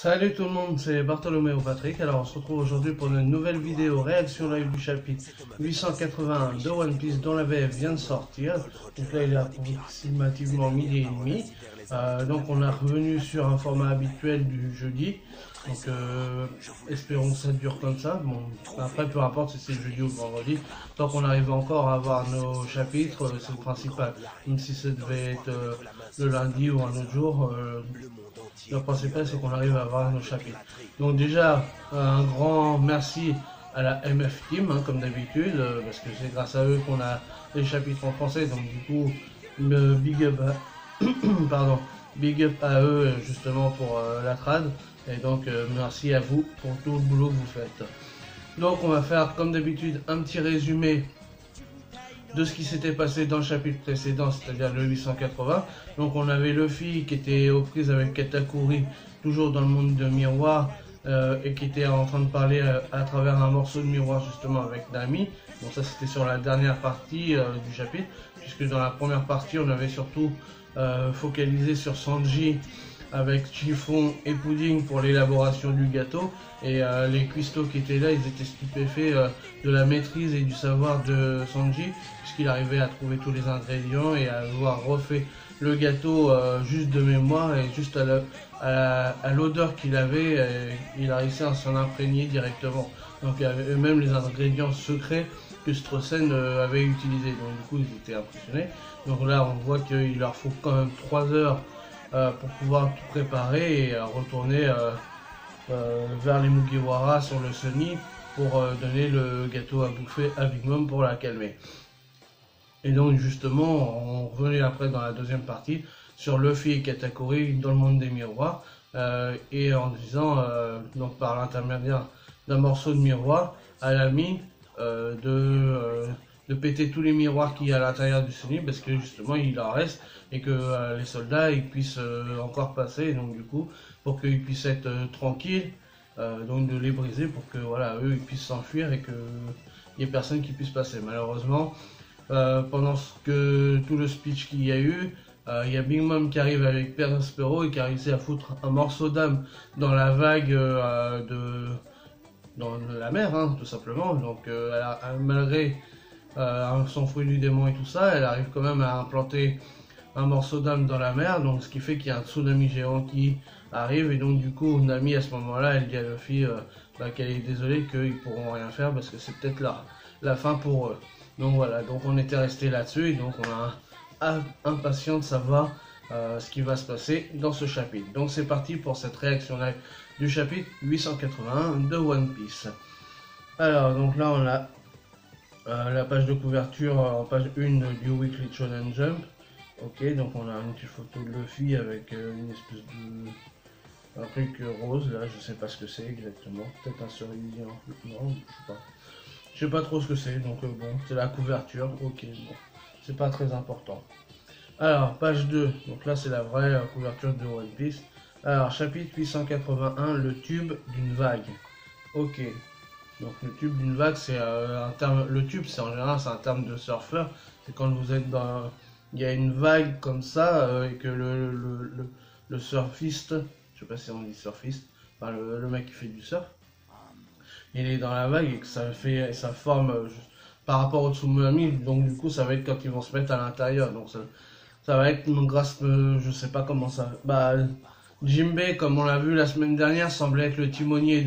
Salut tout le monde, c'est Bartholoméo Patrick. Alors on se retrouve aujourd'hui pour une nouvelle vidéo réaction live du chapitre 881 de One Piece dont la VF vient de sortir. Donc là il est approximativement midi et demi. Donc on est revenu sur un format habituel du jeudi. Donc espérons que ça dure comme ça. Bon, après peu importe si c'est le jeudi ou le vendredi, tant qu'on arrive encore à avoir nos chapitres, c'est le principal. Même si ça devait être le lundi ou un autre jour, le principal c'est qu'on arrive à avoir nos chapitres. Donc déjà un grand merci à la MF Team comme d'habitude, parce que c'est grâce à eux qu'on a les chapitres en français. Donc du coup big up à... pardon, big up à eux justement pour la trad. Et donc merci à vous pour tout le boulot que vous faites. Donc on va faire comme d'habitude un petit résumé de ce qui s'était passé dans le chapitre précédent, c'est-à-dire le 880. Donc on avait Luffy qui était aux prises avec Katakuri, toujours dans le monde de miroir, et qui était en train de parler à travers un morceau de miroir justement avec Nami. Donc ça c'était sur la dernière partie du chapitre, puisque dans la première partie on avait surtout focalisé sur Sanji avec Chiffon et Pudding pour l'élaboration du gâteau, et les cuistots qui étaient là, ils étaient stupéfaits de la maîtrise et du savoir de Sanji, puisqu'il arrivait à trouver tous les ingrédients et à avoir refait le gâteau juste de mémoire, et juste à l'odeur qu'il avait, il a réussi à s'en imprégner directement. Donc il y avait même les ingrédients secrets que Strossen avait utilisés, donc du coup ils étaient impressionnés. Donc là on voit qu'il leur faut quand même 3 heures pour pouvoir tout préparer et retourner vers les Mugiwara sur le Sunny pour donner le gâteau à bouffer à Big Mom pour la calmer. Et donc justement on revenait après dans la deuxième partie sur Luffy et Katakuri dans le monde des miroirs, et en disant donc par l'intermédiaire d'un morceau de miroir à l'ami de péter tous les miroirs qu'il y a à l'intérieur du Sunny, parce que justement il en reste et que les soldats ils puissent encore passer, donc du coup pour qu'ils puissent être tranquilles, donc de les briser pour que voilà eux ils puissent s'enfuir et qu'il n'y ait personne qui puisse passer. Malheureusement pendant tout le speech qu'il y a eu, il y a Big Mom qui arrive avec Prospero et qui a réussi à foutre un morceau d'âme dans la vague dans la mer, tout simplement. Donc malgré son fruit du démon et tout ça, elle arrive quand même à implanter un morceau d'âme dans la mer, donc ce qui fait qu'il y a un tsunami géant qui arrive, et donc du coup Nami à ce moment là elle dit à Luffy qu'elle est désolée, qu'ils pourront rien faire parce que c'est peut-être la fin pour eux. Donc voilà, donc on était resté là-dessus, et donc on a impatient de savoir ce qui va se passer dans ce chapitre. Donc c'est parti pour cette réaction live du chapitre 881 de One Piece. Alors donc là on a la page de couverture en page 1 du Weekly Shonen Jump. Ok, donc on a une petite photo de Luffy avec une espèce de... un truc rose là, je sais pas ce que c'est exactement, peut-être un cerisier, non, je sais pas trop ce que c'est, donc bon, c'est la couverture, ok, bon, c'est pas très important. Alors, page 2, donc là c'est la vraie couverture de One Piece. Alors, chapitre 881, le tube d'une vague. Ok, donc le tube d'une vague, c'est un terme, le tube c'est en général c'est un terme de surfeur, c'est quand vous êtes dans... il y a une vague comme ça, et que le surfiste, je sais pas si on dit surfiste, enfin le mec qui fait du surf, il est dans la vague et que ça forme par rapport au tsunami, donc du coup ça va être quand ils vont se mettre à l'intérieur, donc ça va être grâce, je sais pas comment ça, Jinbei, comme on l'a vu la semaine dernière, semblait être le timonier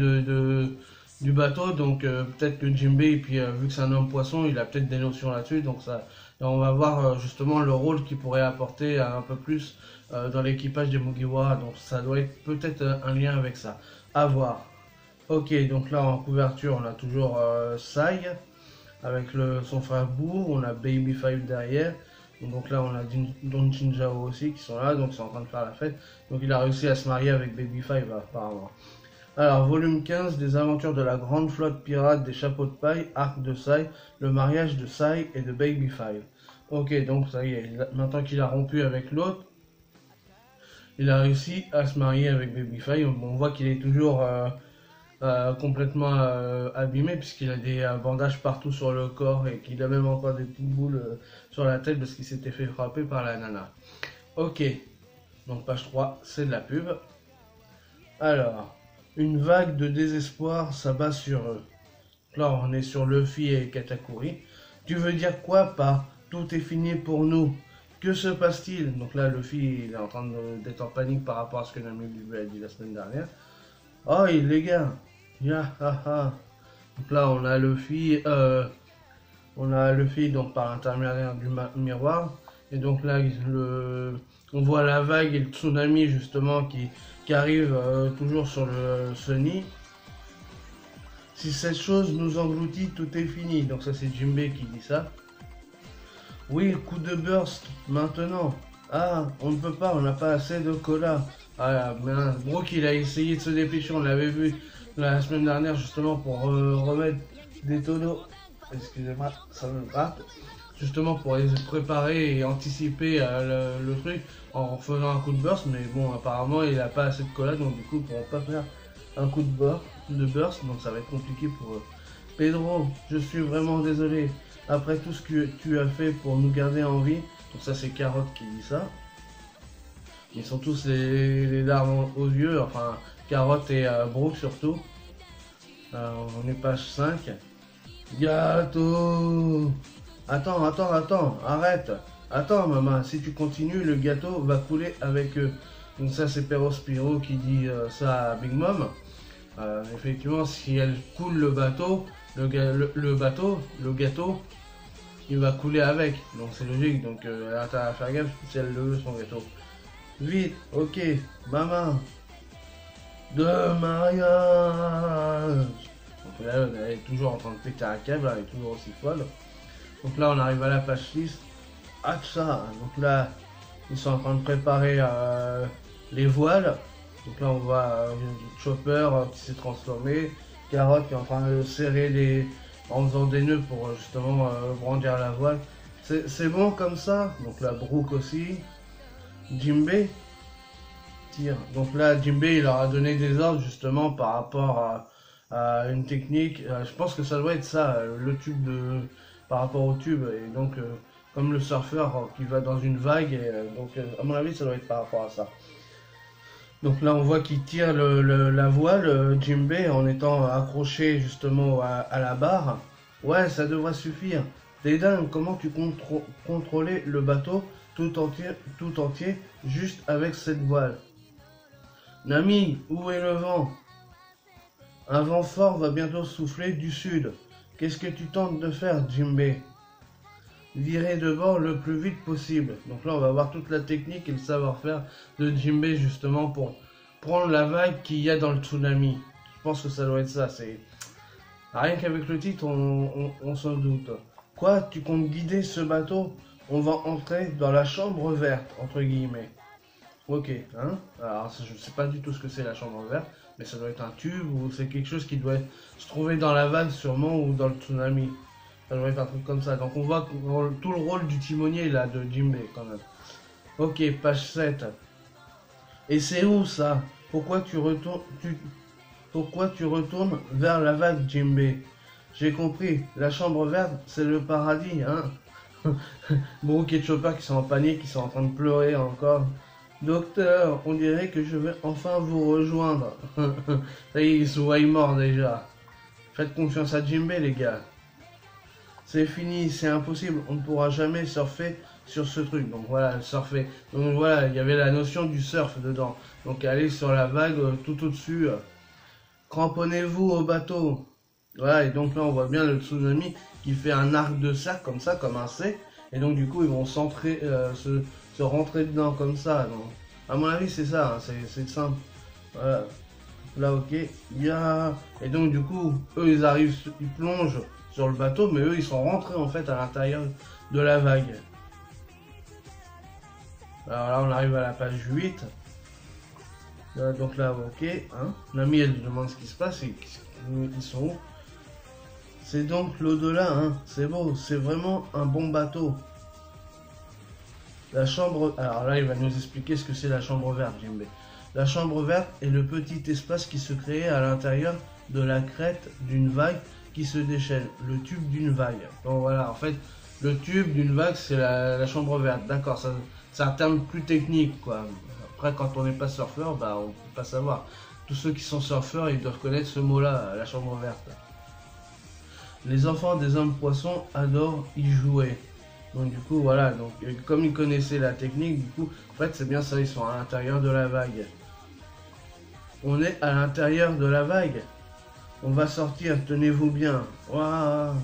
du bateau, donc peut-être que Jinbei, puis vu que c'est un homme poisson, il a peut-être des notions là-dessus, donc ça, on va voir justement le rôle qu'il pourrait apporter un peu plus dans l'équipage des Mugiwara, donc ça doit être peut-être un lien avec ça, à voir. Ok, donc là en couverture on a toujours Sai avec son frère Boo, on a Baby Five derrière, donc là on a Don Chinjao aussi qui sont là, donc c'est en train de faire la fête, donc il a réussi à se marier avec Baby Five apparemment. Alors volume 15, des aventures de la grande flotte pirate des chapeaux de paille, arc de Sai, le mariage de Sai et de Baby Five. Ok, donc ça y est, maintenant qu'il a rompu avec l'autre, il a réussi à se marier avec Baby Five. On voit qu'il est toujours complètement abîmé, puisqu'il a des bandages partout sur le corps et qu'il a même encore des petites boules sur la tête parce qu'il s'était fait frapper par la nana. Ok, donc page 3, c'est de la pub. Alors, une vague de désespoir s'abat sur eux. Là, on est sur Luffy et Katakuri. Tu veux dire quoi par tout est fini pour nous? Que se passe-t-il? Donc là, Luffy il est en train d'être en panique par rapport à ce que Nami lui a dit la semaine dernière. Oh, les gars, ya, ha, ha. Donc là, on a Luffy donc par l'intermédiaire du miroir. Et donc là, on voit la vague et le tsunami justement qui arrive toujours sur le Sunny. Si cette chose nous engloutit, tout est fini. Donc ça c'est Jinbei qui dit ça. Oui, coup de burst, maintenant. Ah, on ne peut pas, on n'a pas assez de cola. Ah, mais Brook il a essayé de se dépêcher, on l'avait vu la semaine dernière justement pour remettre des tonneaux. Excusez-moi, ça me gratte. Justement pour les préparer et anticiper le truc en faisant un coup de burst. Mais bon, apparemment il n'a pas assez de cola, donc du coup ils ne pourront pas faire un coup de burst, donc ça va être compliqué pour eux. Pedro, je suis vraiment désolé. Après tout ce que tu as fait pour nous garder en vie, donc ça c'est Carotte qui dit ça. Ils sont tous les larmes aux yeux, enfin Carotte et Brooke surtout. On est page 5. Gâteau. Attends, arrête. Attends maman, si tu continues, le gâteau va couler avec eux. Donc ça c'est Perospiro qui dit ça à Big Mom. Effectivement, si elle coule le bateau, le gâteau, il va couler avec. Donc c'est logique. Donc elle a intérêt à faire gaffe si elle le veut son gâteau. Vite, ok, maman. De mariage. Donc là, elle est toujours en train de péter un câble, elle est toujours aussi folle. Donc là, on arrive à la page 6. Ah, ça. Donc là, ils sont en train de préparer les voiles. Donc là, on voit Chopper qui s'est transformé. Carotte qui est en train de serrer en faisant des nœuds pour justement brandir la voile. C'est bon comme ça. Donc là, Brooke aussi. Jinbei tire. Donc là, Jinbei il leur a donné des ordres justement par rapport à une technique. Je pense que ça doit être ça, le tube par rapport au tube. Et donc, comme le surfeur qui va dans une vague. Et, donc, à mon avis, ça doit être par rapport à ça. Donc là, on voit qu'il tire la voile, Jinbei, en étant accroché justement à la barre. Ouais, ça devrait suffire. T'es dingue, comment tu contrôler le bateau tout entier, juste avec cette voile? Nami, où est le vent? Un vent fort va bientôt souffler du sud. Qu'est-ce que tu tentes de faire, Jinbei? Virer de bord le plus vite possible. Donc là, on va voir toute la technique et le savoir-faire de Jinbei justement pour prendre la vague qu'il y a dans le tsunami. Je pense que ça doit être ça. C'est rien qu'avec le titre, on s'en doute. Quoi, tu comptes guider ce bateau? On va entrer dans la chambre verte, entre guillemets. Ok, hein. Alors, je ne sais pas du tout ce que c'est la chambre verte, mais ça doit être un tube ou c'est quelque chose qui doit se trouver dans la vague sûrement ou dans le tsunami. Ça doit être un truc comme ça. Donc on voit tout le rôle du timonier là de Jinbei quand même. Ok, page 7. Et c'est où ça? Pourquoi tu retournes vers la vague, Jinbei? J'ai compris, la chambre verte, c'est le paradis, hein? Brooke et Chopper qui sont en panique, qui sont en train de pleurer encore. Docteur, on dirait que je vais enfin vous rejoindre. Ça y est, ils se voient morts déjà. Faites confiance à Jinbei, les gars. C'est fini, c'est impossible, on ne pourra jamais surfer sur ce truc. Donc voilà, surfer. Donc voilà, il y avait la notion du surf dedans. Donc aller sur la vague tout au-dessus. Cramponnez-vous au bateau. Voilà, et donc là on voit bien le tsunami qui fait un arc de cercle comme ça, comme un C. Et donc du coup ils vont se rentrer dedans comme ça. Donc, à mon avis c'est ça, hein, c'est simple. Voilà. Là ok, et donc du coup eux ils arrivent, ils plongent sur le bateau, mais eux ils sont rentrés en fait à l'intérieur de la vague. Alors là on arrive à la page 8. Donc là ok, hein. Nami elle demande ce qui se passe, et ils sont où? C'est donc l'au-delà, hein. C'est beau, c'est vraiment un bon bateau. La chambre... Alors là, il va nous expliquer ce que c'est la chambre verte, Jinbei. La chambre verte est le petit espace qui se crée à l'intérieur de la crête d'une vague qui se déchaîne, le tube d'une vague. Donc voilà, en fait, le tube d'une vague, c'est la chambre verte. D'accord, c'est un terme plus technique, quoi. Après, quand on n'est pas surfeur, bah, on ne peut pas savoir. tous ceux qui sont surfeurs, ils doivent connaître ce mot-là, la chambre verte. Les enfants des hommes poissons adorent y jouer. Donc du coup, voilà, donc comme ils connaissaient la technique, du coup, en fait, c'est bien ça, ils sont à l'intérieur de la vague. On est à l'intérieur de la vague. On va sortir, tenez-vous bien. Waouh.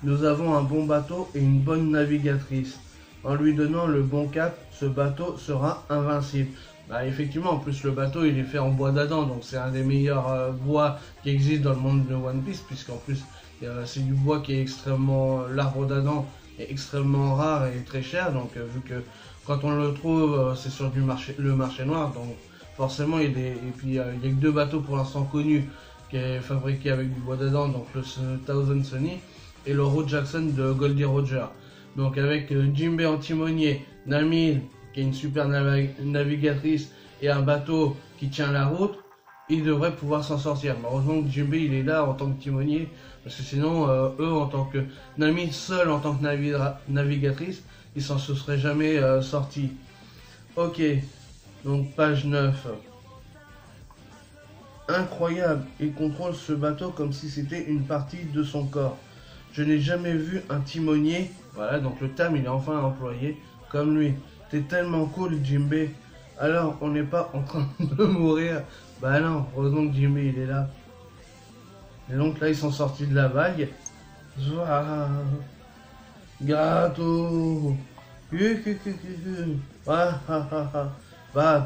Nous avons un bon bateau et une bonne navigatrice. En lui donnant le bon cap, ce bateau sera invincible. Bah, effectivement, en plus le bateau il est fait en bois d'Adam, donc c'est un des meilleurs bois qui existe dans le monde de One Piece, puisqu'en plus c'est du bois qui est extrêmement... l'arbre d'Adam est extrêmement rare et très cher, donc vu que quand on le trouve c'est sur le marché noir, donc forcément il est... Et puis il n'y a que 2 bateaux pour l'instant connus qui est fabriqué avec du bois d'Adam, donc le Thousand Sunny et le Road Jackson de Goldie Roger. Donc avec Jinbei en timonier, Nami qui est une super navigatrice et un bateau qui tient la route, ils devraient pouvoir s'en sortir. Mais heureusement que Jinbei il est là en tant que timonier, parce que sinon eux en tant que Nami seule en tant que navigatrice, ils s'en seraient jamais sortis. Ok, donc page 9. Incroyable, il contrôle ce bateau comme si c'était une partie de son corps. Je n'ai jamais vu un timonier, voilà, donc le terme il est enfin employé, comme lui. T'es tellement cool, Jinbei. Alors, on n'est pas en train de mourir. Bah non, heureusement que Jinbei il est là. Et donc là, ils sont sortis de la vague. Zouah. Gâteau. Bah,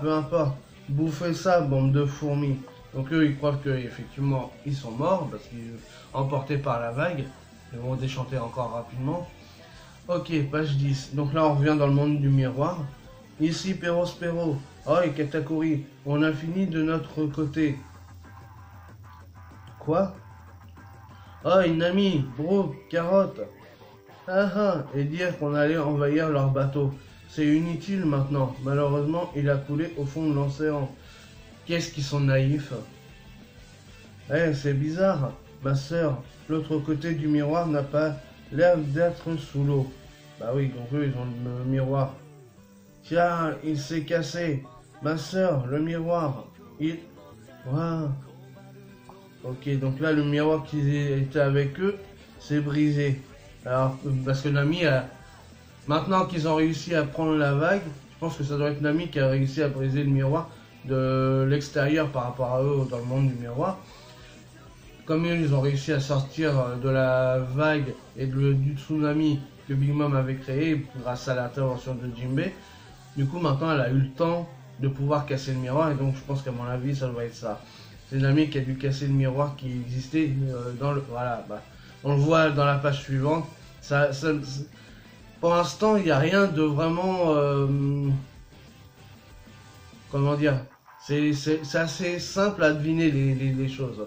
peu importe. Bouffez ça, bande de fourmis. Donc eux, ils croient qu'effectivement, ils sont morts parce qu'ils sont emportés par la vague. Ils vont déchanter encore rapidement. Ok, page 10. Donc là, on revient dans le monde du miroir. Ici, Perospero. Oh, et Katakuri. On a fini de notre côté. Quoi? Oh, une amie. Bro, carotte. Ah ah, et dire qu'on allait envahir leur bateau. C'est inutile maintenant. Malheureusement, il a coulé au fond de l'océan. Qu'est-ce qu'ils sont naïfs. Eh, c'est bizarre. Ma sœur, l'autre côté du miroir n'a pas l'air d'être sous l'eau. Bah oui, donc eux, ils ont le miroir. Tiens, il s'est cassé. Ma sœur, le miroir. Il... Wow. Ok, donc là, le miroir qui était avec eux, c'est brisé. Alors, parce que Nami a... Maintenant qu'ils ont réussi à prendre la vague, je pense que ça doit être Nami qui a réussi à briser le miroir de l'extérieur par rapport à eux dans le monde du miroir. Comme ils ont réussi à sortir de la vague et du tsunami que Big Mom avait créé grâce à l'intervention de Jinbei, du coup maintenant elle a eu le temps de pouvoir casser le miroir, et donc je pense qu'à mon avis ça doit être ça. C'est Nami qui a dû casser le miroir qui existait dans le... Voilà, bah, on le voit dans la page suivante. Pour l'instant il n'y a rien de vraiment... comment dire, c'est assez simple à deviner les choses.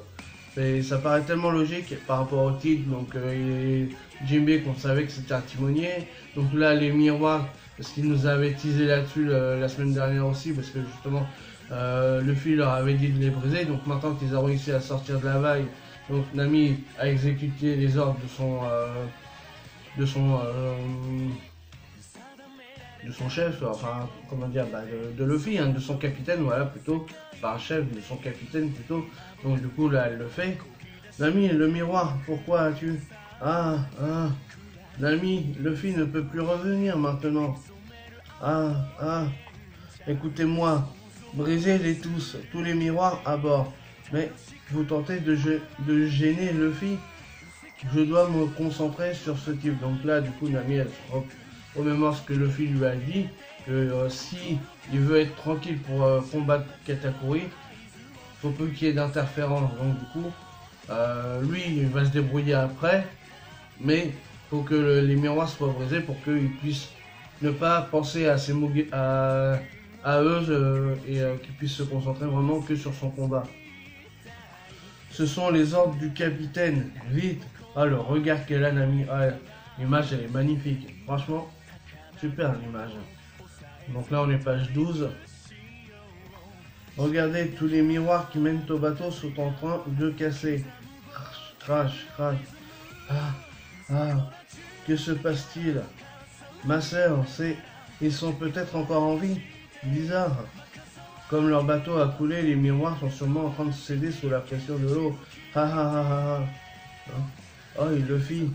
Ça paraît tellement logique par rapport au titre, donc Jinbei qu'on savait que c'était un timonier. Donc là les miroirs, parce qu'il nous avait teasé là-dessus la semaine dernière aussi, parce que justement Luffy leur avait dit de les briser. Donc maintenant qu'ils ont réussi à sortir de la vague, donc Nami a exécuté les ordres de son chef, enfin comment dire, bah, de Luffy, hein, de son capitaine, voilà plutôt, pas un chef, de son capitaine plutôt. Donc du coup là elle le fait. Nami, le miroir, pourquoi as-tu... Ah, Nami, Luffy ne peut plus revenir maintenant. Écoutez-moi, brisez-les tous les miroirs à bord. Mais vous tentez de gêner Luffy. Je dois me concentrer sur ce type. Donc là du coup Nami elle se remémore ce que Luffy lui a dit, que si il veut être tranquille pour combattre Katakuri, faut peu qu'il y ait d'interférence. Donc du coup lui il va se débrouiller après, mais faut que les miroirs soient brisés pour qu'il puisse ne pas penser à eux et qu'il puisse se concentrer vraiment que sur son combat. Ce sont les ordres du capitaine, vite. Ah, le regard qu'elle a, Nami. Ah, l'image elle est magnifique, franchement super l'image. Donc là on est page 12. Regardez, tous les miroirs qui mènent au bateau sont en train de casser. Crash. Que se passe-t-il? Ma sœur, ils sont peut-être encore en vie. Bizarre. Comme leur bateau a coulé, les miroirs sont sûrement en train de céder sous la pression de l'eau. Ha ha ha ha ha. Hein? Oh, et Luffy.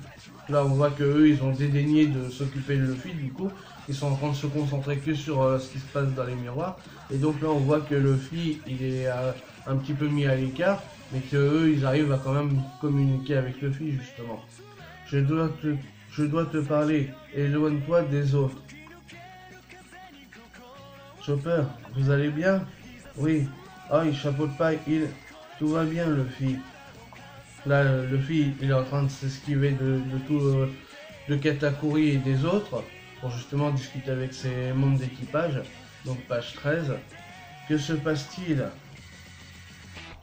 Là, on voit que eux, ils ont dédaigné de s'occuper de Luffy, du coup. Ils sont en train de se concentrer que sur ce qui se passe dans les miroirs. Et donc là, on voit que Luffy, il est un petit peu mis à l'écart, mais que eux, ils arrivent à quand même communiquer avec Luffy, justement. Je dois te parler. Éloigne-toi des autres. Chopper, vous allez bien? Oui. Ah, il chapeaute pas, tout va bien, Luffy. Là, Luffy, il est en train de s'esquiver de tout, de Katakuri et des autres, pour justement discuter avec ses membres d'équipage. Donc, page 13. Que se passe-t-il?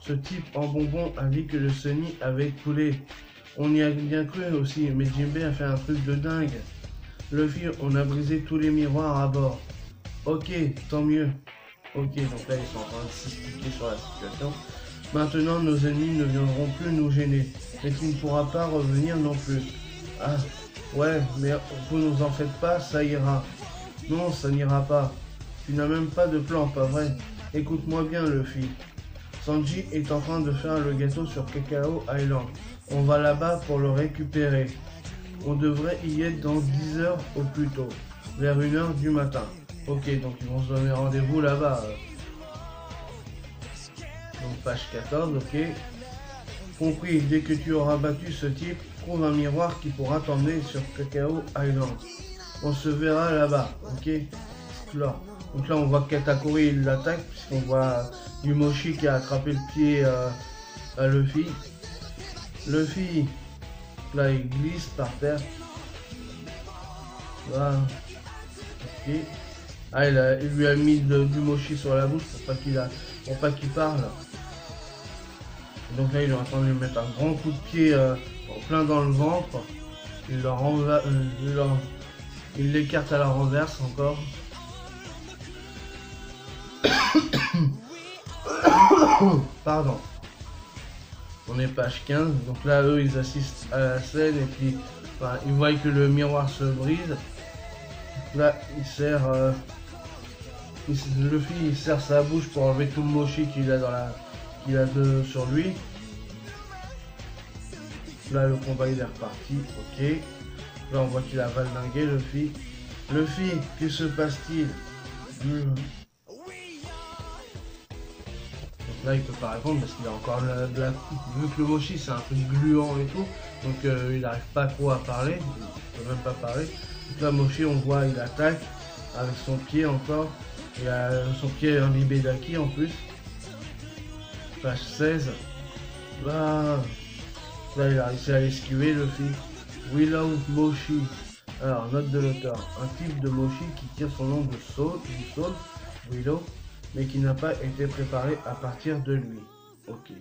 Ce type en bonbon a dit que le Sunny avait coulé. On y a bien cru aussi, mais Jinbei a fait un truc de dingue. Luffy, on a brisé tous les miroirs à bord. Ok, tant mieux. Ok, donc là, ils sont en train de s'expliquer sur la situation. Maintenant, nos ennemis ne viendront plus nous gêner. Mais tu ne pourras pas revenir non plus. Ah, ouais, mais vous nous en faites pas, ça ira. Non, ça n'ira pas. Tu n'as même pas de plan, pas vrai? Écoute-moi bien, Luffy. Sanji est en train de faire le gâteau sur Cacao Island. On va là-bas pour le récupérer. On devrait y être dans 10 heures au plus tôt, vers 1 h du matin. Ok, donc ils vont se donner rendez-vous là-bas. Donc page 14, ok. Compris, dès que tu auras battu ce type, trouve un miroir qui pourra t'emmener sur Cacao Island. On se verra là-bas, ok. Là. Donc là on voit que Katakuri il l'attaque, puisqu'on voit Yumoshi qui a attrapé le pied à Luffy. Luffy, là il glisse par terre. Voilà. Ok. Ah, il lui a mis du mochi sur la bouche pour pas qu'il parle. Donc là, il est en train de lui mettre un grand coup de pied plein dans le ventre. Il l'écarte à la renverse encore. Pardon. On est page 15. Donc là, eux, ils assistent à la scène et puis ils voient que le miroir se brise. Là, Luffy il serre sa bouche pour enlever tout le mochi qu'il a sur lui. Là le combat il est reparti, ok. Là on voit qu'il a valdingué Luffy. Luffy, que se passe-t-il? Donc là il peut pas répondre parce qu'il a encore de la coupe. Vu que le mochi c'est un truc gluant et tout, donc il n'arrive pas trop à parler, il peut même pas parler. Donc là Mochi on voit il attaque avec son pied encore. Il a son pied imbibé d'Aki en plus. Page 16. Là, il a réussi à l'esquiver, Luffy. Willow Mochi. Alors, note de l'auteur. Un type de Mochi qui tire son nom du saut, Willow, mais qui n'a pas été préparé à partir de lui. Ok.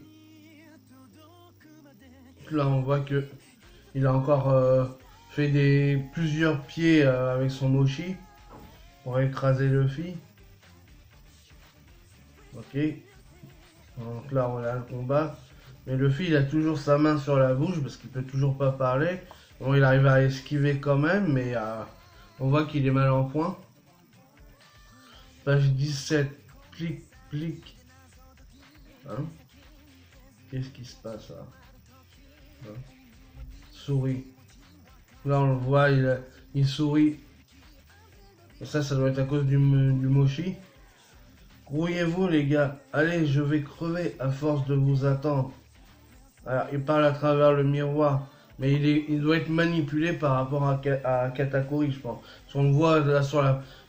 Là, on voit que il a encore fait plusieurs pieds avec son Mochi pour écraser Luffy. Ok, donc là on a le combat, mais Luffy il a toujours sa main sur la bouche parce qu'il peut toujours pas parler. Bon, il arrive à esquiver quand même, mais on voit qu'il est mal en point. Page 17, plic. Hein? Qu'est-ce qui se passe là? Hein? Souris. Là on le voit, il sourit. Et ça doit être à cause du mochi. Grouillez-vous les gars, allez je vais crever à force de vous attendre. Alors il parle à travers le miroir, mais il doit être manipulé par rapport à Katakuri je pense. Si on le voit là sur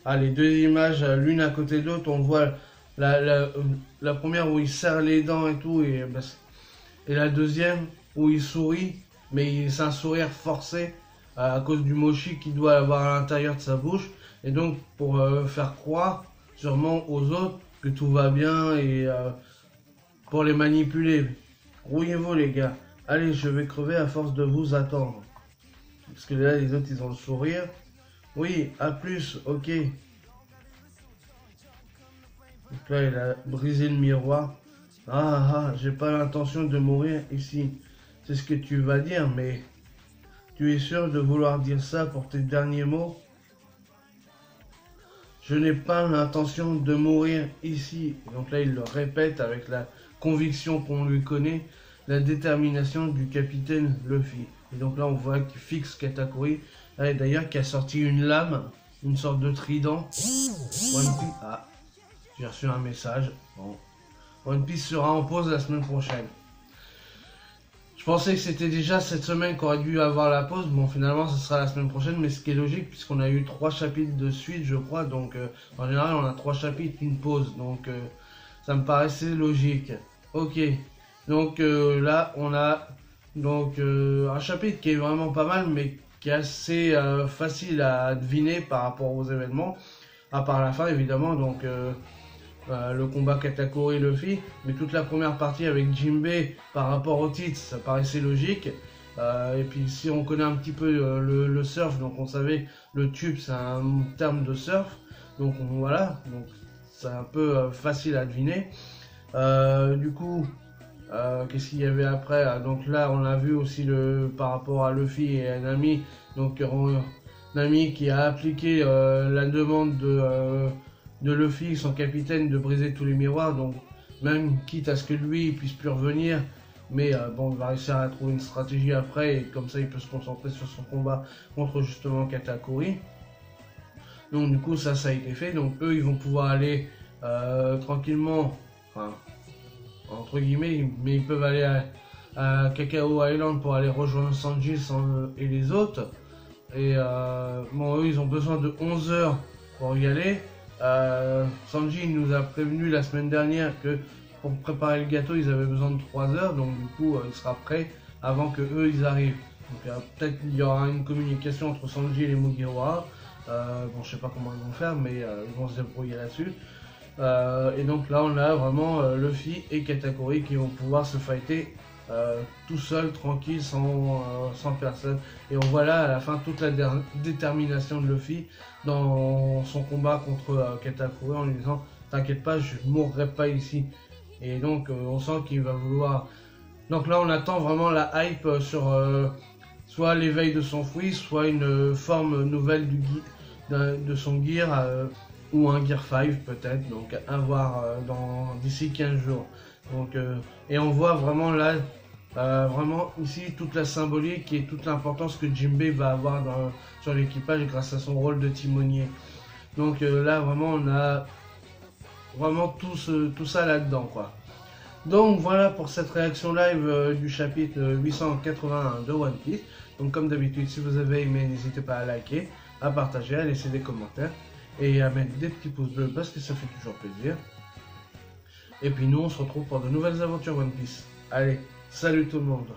les deux images l'une à côté de l'autre, on voit la première où il serre les dents et tout, et la deuxième où il sourit, mais c'est un sourire forcé à cause du mochi qu'il doit avoir à l'intérieur de sa bouche, et donc pour faire croire sûrement aux autres que tout va bien et pour les manipuler. Rouillez-vous les gars. Allez, je vais crever à force de vous attendre. Parce que là, les autres, ils ont le sourire. Oui, à plus, ok. Donc là, il a brisé le miroir. J'ai pas l'intention de mourir ici. C'est ce que tu vas dire, mais tu es sûr de vouloir dire ça pour tes derniers mots? Je n'ai pas l'intention de mourir ici. Donc là, il le répète avec la conviction qu'on lui connaît, la détermination du capitaine Luffy. Et donc là, on voit qu'il fixe Katakuri. Et d'ailleurs, qui a sorti une lame, une sorte de trident. One Piece... Ah, j'ai reçu un message. Bon. One Piece sera en pause la semaine prochaine. Je pensais que c'était déjà cette semaine qu'on aurait dû avoir la pause. Bon, finalement, ce sera la semaine prochaine, mais ce qui est logique, puisqu'on a eu 3 chapitres de suite, je crois. Donc, en général, on a 3 chapitres, une pause. Donc, ça me paraissait logique. Ok. Donc, là, on a donc un chapitre qui est vraiment pas mal, mais qui est assez facile à deviner par rapport aux événements. À part la fin, évidemment. Donc... le combat Katakuri Luffy, mais toute la première partie avec Jinbei par rapport au titre, ça paraissait logique. Et puis si on connaît un petit peu le surf, donc on savait le tube c'est un terme de surf, donc voilà, donc c'est un peu facile à deviner. Du coup, qu'est-ce qu'il y avait après? Donc là on a vu aussi par rapport à Luffy et Nami, donc Nami qui a appliqué la demande de Luffy, son capitaine, de briser tous les miroirs, donc même quitte à ce que lui il puisse plus revenir, mais bon, il va réussir à trouver une stratégie après, et comme ça il peut se concentrer sur son combat contre justement Katakuri. Donc du coup ça a été fait, donc eux ils vont pouvoir aller tranquillement, enfin entre guillemets, mais ils peuvent aller à Cacao Island pour aller rejoindre Sanji et les autres, et bon eux ils ont besoin de 11 heures pour y aller. Sanji nous a prévenu la semaine dernière que pour préparer le gâteau ils avaient besoin de 3 heures, donc du coup il sera prêt avant que eux ils arrivent. Donc peut-être qu'il y aura une communication entre Sanji et les Mugiwara. Bon, je sais pas comment ils vont faire, mais ils vont se débrouiller là-dessus. Et donc là on a vraiment Luffy et Katakuri qui vont pouvoir se fighter tout seul, tranquille, sans personne. Et on voit là à la fin toute la détermination de Luffy dans son combat contre Katakuri en lui disant t'inquiète pas, je ne mourrai pas ici. Et donc on sent qu'il va vouloir... Donc là on attend vraiment la hype sur soit l'éveil de son fruit, soit une forme nouvelle de son gear, ou un gear 5 peut-être, donc à voir d'ici 15 jours. Donc, et on voit vraiment là, vraiment ici toute la symbolique et toute l'importance que Jinbei va avoir sur l'équipage grâce à son rôle de timonier. Donc là vraiment on a vraiment tout ça là-dedans quoi. Donc voilà pour cette réaction live du chapitre 881 de One Piece. Donc comme d'habitude, si vous avez aimé, n'hésitez pas à liker, à partager, à laisser des commentaires et à mettre des petits pouces bleus parce que ça fait toujours plaisir. Et puis nous on se retrouve pour de nouvelles aventures One Piece. Allez, salut tout le monde!